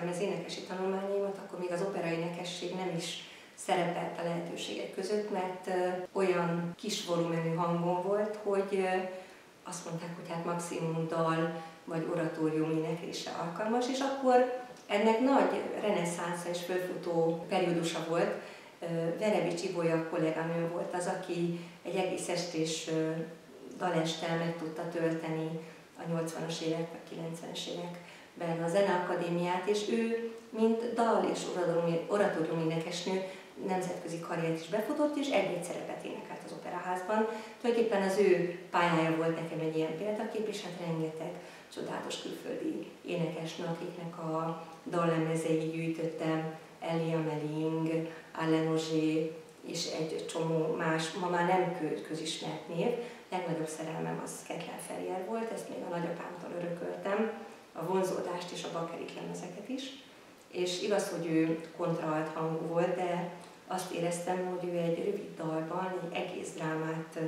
végeztem az énekesi tanulmányaimat, akkor még az operaénekesség nem is szerepelt a lehetőségek között, mert olyan kis volumenű hangom volt, hogy azt mondták, hogy hát maximum dal vagy oratórium éneklésre alkalmas, és akkor ennek nagy reneszánsza és fölfutó periódusa volt. Verebics Ibolya kolléganőm volt az, aki egy egész estés dalestel meg tudta tölteni a 80-as évek vagy 90-es években a Zeneakadémiát, és ő, mint dal és oratórium énekesnő, nemzetközi karriert is befutott, és egy-egy szerepet énekelt az Operaházban. Tulajdonképpen az ő pályája volt nekem egy ilyen példakép, és hát rengeteg csodálatos külföldi énekesnő, akiknek a dallemezeit gyűjtöttem, Elia Melling, Alain Auger, és egy csomó más, ma már nem közismert név. Legnagyobb szerelmem az Kathleen Ferrier volt, ezt még a nagyapámtól örököltem, a vonzódást és a bakerit lemezeket is. És igaz, hogy ő kontraalt hangú volt, de azt éreztem, hogy ő egy rövid dalban egy egész drámát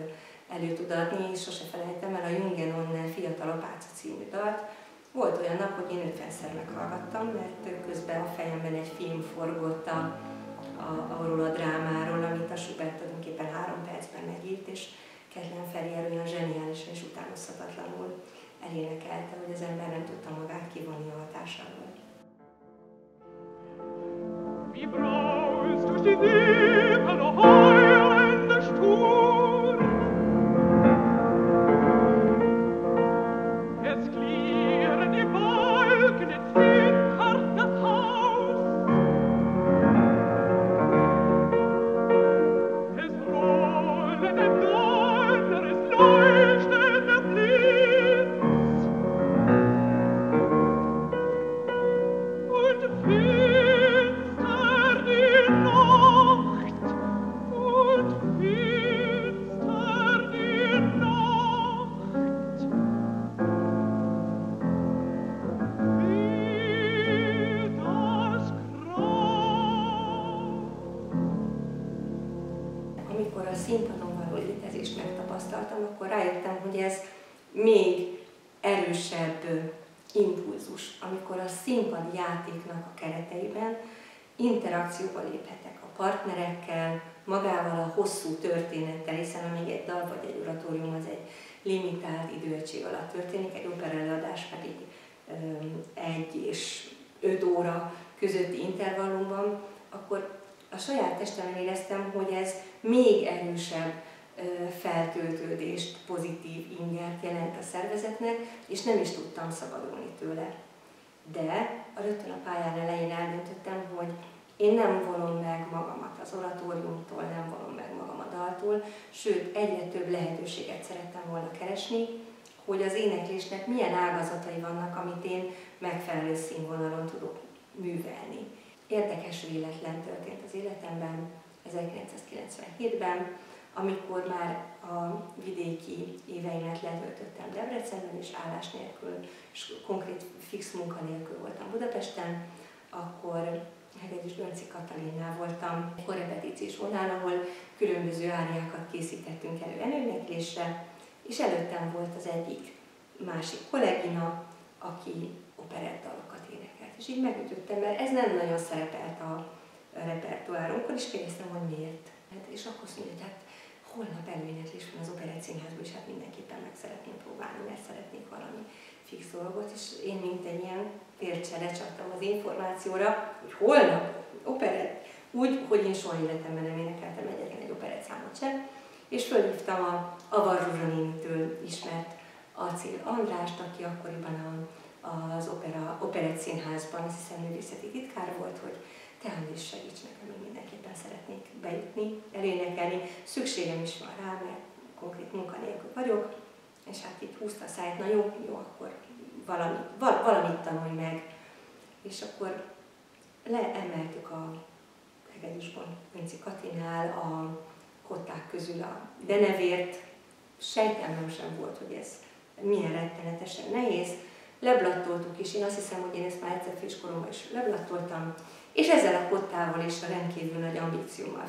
elő tud adni, és sose felejtem el a Jungenon Fiatal Apáca című dalt. Volt olyan nap, hogy én 50-szer meghallgattam, mert közben a fejemben egy film forgott arról a drámáról, amit a Schubert tulajdonképpen 3 percben megírt, és Kathleen Ferrier olyan zseniálisan és utánozhatatlanul elénekelte, hogy az ember nem tudta magát kivonni a hatásából. Wie braust durch die Wippen heulender Sturm. Jetzt klirren die Wolken, jetzt zittert das Haus. Es rollen im Donner, es leuchtet der Blitz. Und amikor a színpadon való létezést megtapasztaltam, akkor rájöttem, hogy ez még erősebb impulzus, amikor a színpadi játéknak a kereteiben interakcióba léphetek a partnerekkel, magával a hosszú történettel, hiszen amíg egy dal vagy egy oratórium az egy limitált időegység alatt történik, egy operaelőadás pedig 1 és 5 óra közötti intervallumban, akkor a saját testemben éreztem, hogy ez még erősebb feltöltődést, pozitív ingert jelent a szervezetnek, és nem is tudtam szabadulni tőle. De rögtön a pályán elején eldöntöttem, hogy én nem vonom meg magamat az oratóriumtól, nem vonom meg magam a daltól, sőt, egyre több lehetőséget szerettem volna keresni, hogy az éneklésnek milyen ágazatai vannak, amit én megfelelő színvonalon tudok művelni. Érdekes véletlen történt az életemben 1997-ben, amikor már a vidéki éveimet letöltöttem Debrecenben, és állás nélkül, és konkrét fix munka nélkül voltam Budapesten, akkor Hegedűs Dönci Katalinnál voltam egy korrepetíciós vonalon, ahol különböző áriákat készítettünk elő előéneklésre, és előttem volt az egyik másik kollégina, aki operettdalokat énekelt. És így megütöttem, mert ez nem nagyon szerepelt a repertoárunkon, és kérdeztem, hogy miért. És akkor azt mondja, hogy hát holnap előéneklés van az Operett Színházban, és hát mindenképpen meg szeretném próbálni, mert szeretnék valami fix dolgot, és én mint egy ilyen félcse lecsaptam az információra, hogy holnap operett, úgy, hogy én soha életemben nem énekeltem egyetlen egy operett számot sem, és fölhívtam a Avar Zsuzsa nénitől ismert Acél Andrást, aki akkoriban az Operett Színházban, azt hiszem művészeti titkár volt, hogy te Andris segíts nekem, én mindenképpen szeretnék bejutni, elénekelni. Szükségem is van rá, mert konkrét munkanélkül vagyok, és hát itt húzta a száját, na jó, akkor valamit tanulj meg. És akkor leemeltük a Hegedűsban, Vinci Katinál a kották közül a denevért. Sejtelmem sem volt, hogy ez milyen rettenetesen nehéz. Leblattoltuk is, én azt hiszem, hogy én ezt már egyszer főiskolomban is leblattoltam, és ezzel a kottával és a rendkívül nagy ambíciómmal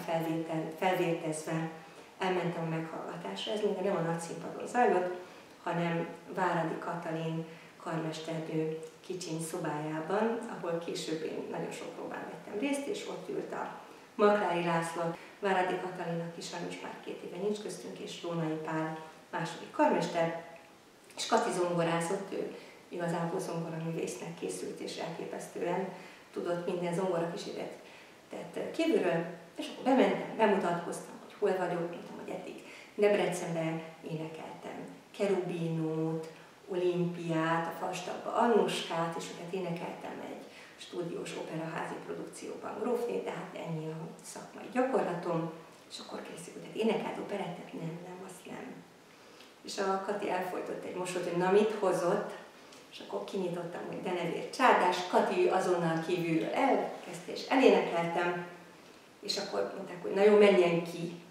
felvértezve elmentem a meghallgatásra. Ez még nem a Nagyszínpadon zajlott, hanem Váradi Katalin karmesternő kicsiny szobájában, ahol később én nagyon sok próbán vettem részt, és ott ült a Maklári László, Váradi Katalin, aki sajnos már 2 éve nincs köztünk, és Rónai Pál második karmester, és Kati zongorászott, ő igazából zongoraművésznek készült, és elképesztően tudott minden zongorakísérletet tett kívülről, és akkor bementem, bemutatkoztam, hogy hol vagyok, mondtam, hogy eddig Debrecenben énekeltem Kerubinót, Olimpiát, a Falstabba Annuskát, és őket énekeltem egy stúdiós operaházi produkcióban Grófné, tehát ennyi a szakmai gyakorlatom, és akkor készült, hogy énekelt operettet? Nem, azt nem. És a Kati elfojtott egy mosolyt, hogy na mit hozott, és akkor kinyitottam, hogy Denevér Csárdás, Kati azonnal kívülről elkezdte, és elénekeltem, és akkor mondták, hogy na jó, menjen ki.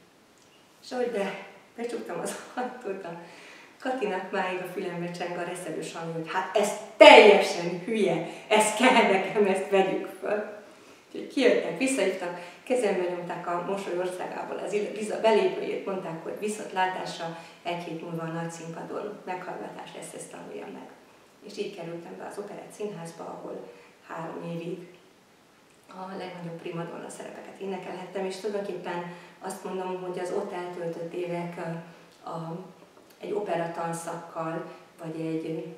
És ahogy becsuktam az ajtót, a Katinak máig a fülembe cseng a reszelős hangja, hogy hát ez teljesen hülye, ez kell nekem, ezt vegyük föl. Úgyhogy kijöttek, visszahívtak, kezembe nyomták a Mosoly országából az Liza belépőjét, mondták, hogy viszontlátásra 1 hét múlva a nagy színpadon meghallgatás lesz, ezt tanuljam meg. És így kerültem be az Operett Színházba, ahol 3 évig a legnagyobb primadonna szerepeket énekelhettem, és tulajdonképpen azt mondom, hogy az ott eltöltött évek egy opera tanszakkal, vagy egy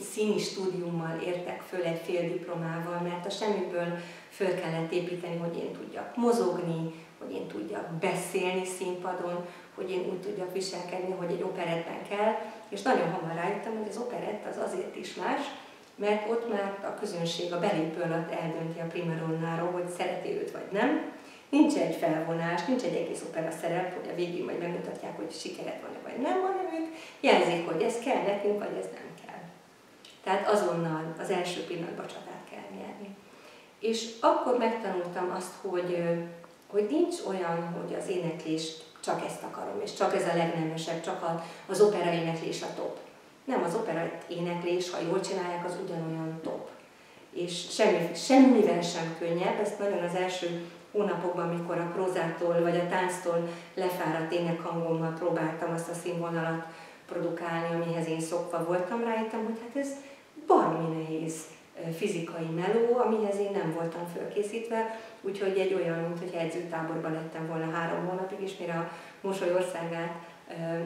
színi stúdiummal értek föl egy féldiplomával, mert a semmiből föl kellett építeni, hogy én tudjak mozogni, hogy én tudjak beszélni színpadon, hogy én úgy tudjak viselkedni, hogy egy operettben kell, és nagyon hamar rájöttem, hogy az operett az azért is más, mert ott már a közönség a belépő alatt eldönti a primadonnáról, hogy szereti őt vagy nem. Nincs egy felvonás, nincs egy egész opera szerep, hogy a végén majd megmutatják, hogy sikeret van-e vagy nem, hanem ők jelzik, hogy ez kell nekünk, vagy ez nem kell. Tehát azonnal az első pillanatban csatát kell nyerni. És akkor megtanultam azt, hogy nincs olyan, hogy az éneklést csak ezt akarom, és csak ez a legnemesebb, csak az opera éneklés a top. Nem, az opera éneklés, ha jól csinálják, az ugyanolyan top. És semmivel sem könnyebb, ezt nagyon az első hónapokban, amikor a prózától vagy a tánctól lefáradt énekhangommal próbáltam azt a színvonalat produkálni, amihez én szokva voltam, rájöttem, hogy hát ez baromi nehéz fizikai meló, amihez én nem voltam fölkészítve, úgyhogy egy olyan, mint hogy edzőtáborban lettem volna 3 hónapig, és mire a Mosoly országát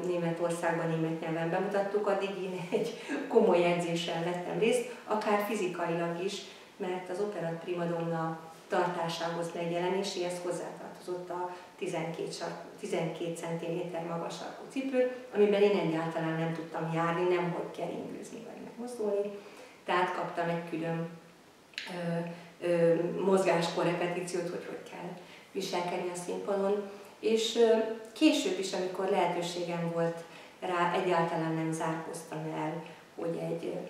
Németországban német nyelven bemutattuk, addig én egy komoly edzéssel vettem részt, akár fizikailag is, mert az operett primadonna tartásához, megjelenéséhez hozzátartozott a 12 cm magas sarkú cipő, amiben én egyáltalán nem tudtam járni, nem hogy keringőzni vagy megmozdulni. Tehát kaptam egy külön mozgáskorrepetíciót, hogy kell viselkedni a színpadon. És később is, amikor lehetőségem volt rá, egyáltalán nem zárkóztam el, hogy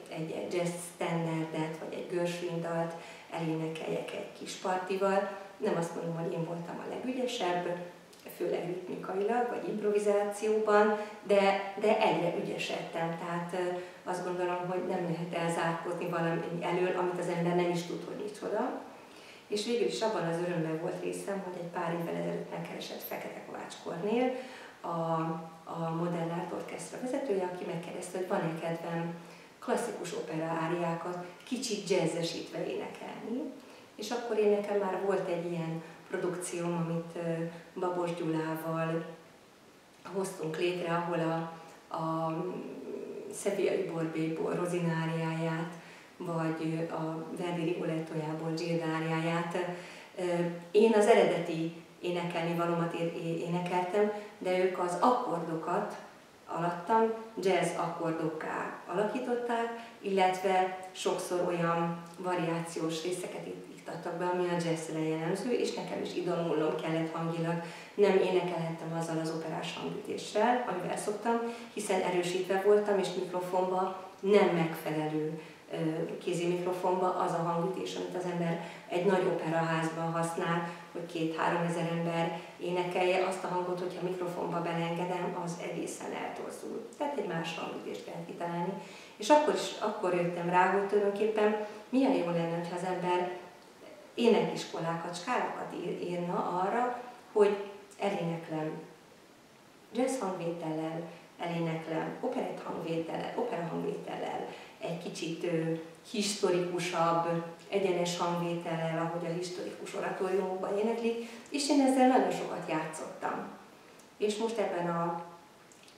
egy jazz standardet vagy egy Gershwin dalt elénekeljek egy kis partival. Nem azt mondom, hogy én voltam a legügyesebb, főleg ritmikailag vagy improvizációban, de egyre ügyesedtem. Tehát azt gondolom, hogy nem lehet elzárkózni valami elől, amit az ember nem is tud, hogy micsoda. És végül is abban az örömben volt részem, hogy egy pár évvel ezelőtt megkeresett Fekete Kovács Kornél, a Modern Art Orchestra vezetője, aki megkérdezte, hogy van-e kedvem klasszikus opera áriákat kicsit jazzesítve énekelni. És én nekem már volt egy ilyen produkcióm, amit Babos Gyulával hoztunk létre, ahol a Sevillai Borbélyból Rozináriáját, vagy a Verdi Rigolettójából Gildáriáját. Én az eredeti énekelni valómat énekeltem, de ők az akkordokat alattam jazz akkordokká alakították, illetve sokszor olyan variációs részeket iktattak be, ami a jazzre jellemző, és nekem is idonulnom kellett hangilag. Nem énekelhettem azzal az operás hangütéssel, amivel szoktam, hiszen erősítve voltam, és mikrofonba nem megfelelő kézi mikrofonba az a hangütés, amit az ember egy nagy operaházban használ, hogy 2-3 ezer ember énekelje azt a hangot, hogyha mikrofonba belengedem, az egészen eltorzul. Tehát egy más hangütést kell kitalálni. És akkor jöttem rá, hogy tulajdonképpen milyen jó lenne, ha az ember énekiskolákat, skálákat írna arra, hogy eléneklem jazz hangvétellel, eléneklem operett hangvétellel, opera hangvétellel, egy kicsit historikusabb, egyenes hangvétellel, ahogy a historikus oratóriumokban éneklik, és én ezzel nagyon sokat játszottam. És most ebben a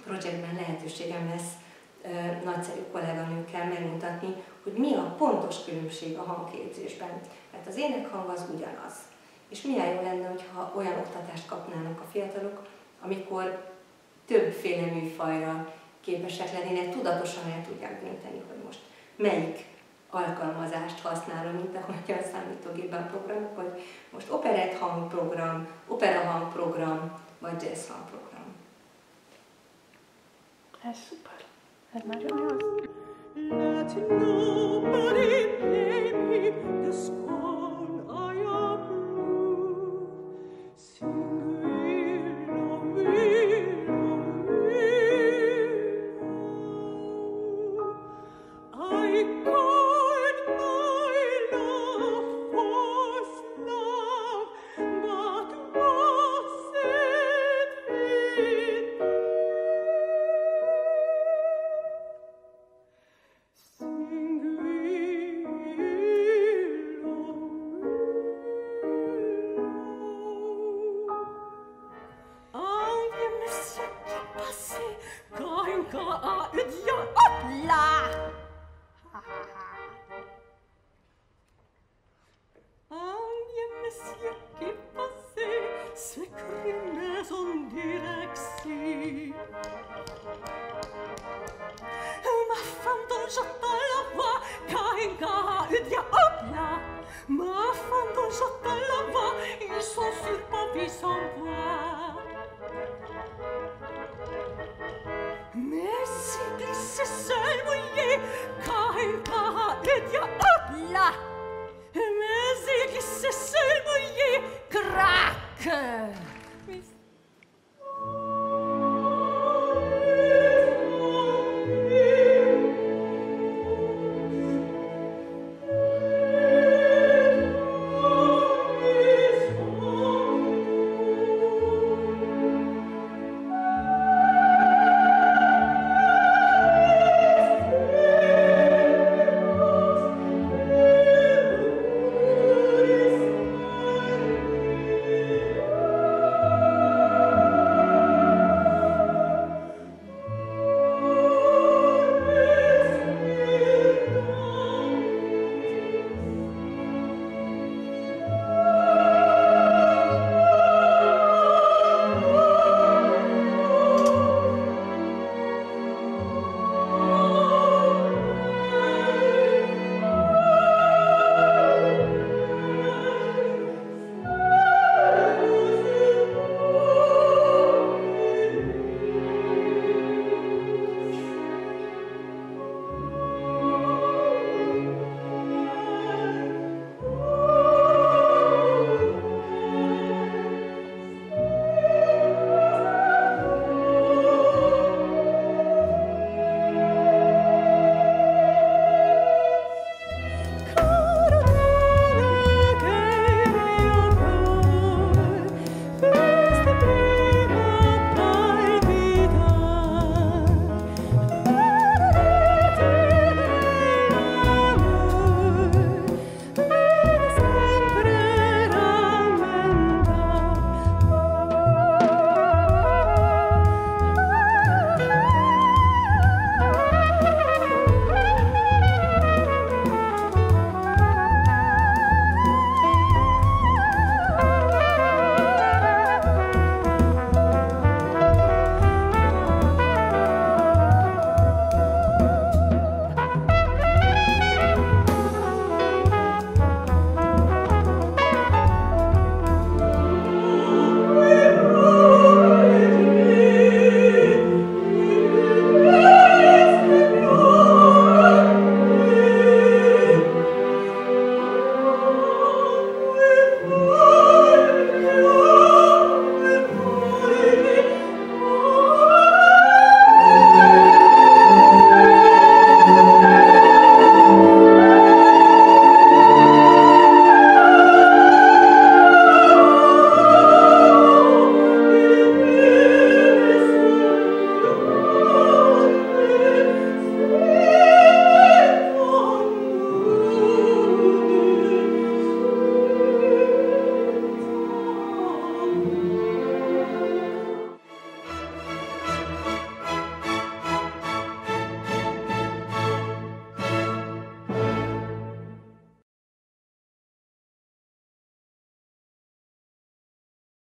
projektben lehetőségem lesz nagyszerű kolléganőkkel megmutatni, hogy mi a pontos különbség a hangképzésben. Mert az énekhang az ugyanaz. És milyen jó lenne, hogyha olyan oktatást kapnának a fiatalok, amikor többféle műfajra képesek lennének, tudatosan el tudják dönteni, hogy most melyik alkalmazást használom, mint ahogy a számítógépben programok, hogy most operett hangprogram, opera hangprogram, vagy jazz hangprogram. Ez szuper. Ez nagyon jó. Let nobody play me the scorn I approve. Sing willow, willow, willow. I called my love false love, but was it in Mais il glissait seul mouillé, crac!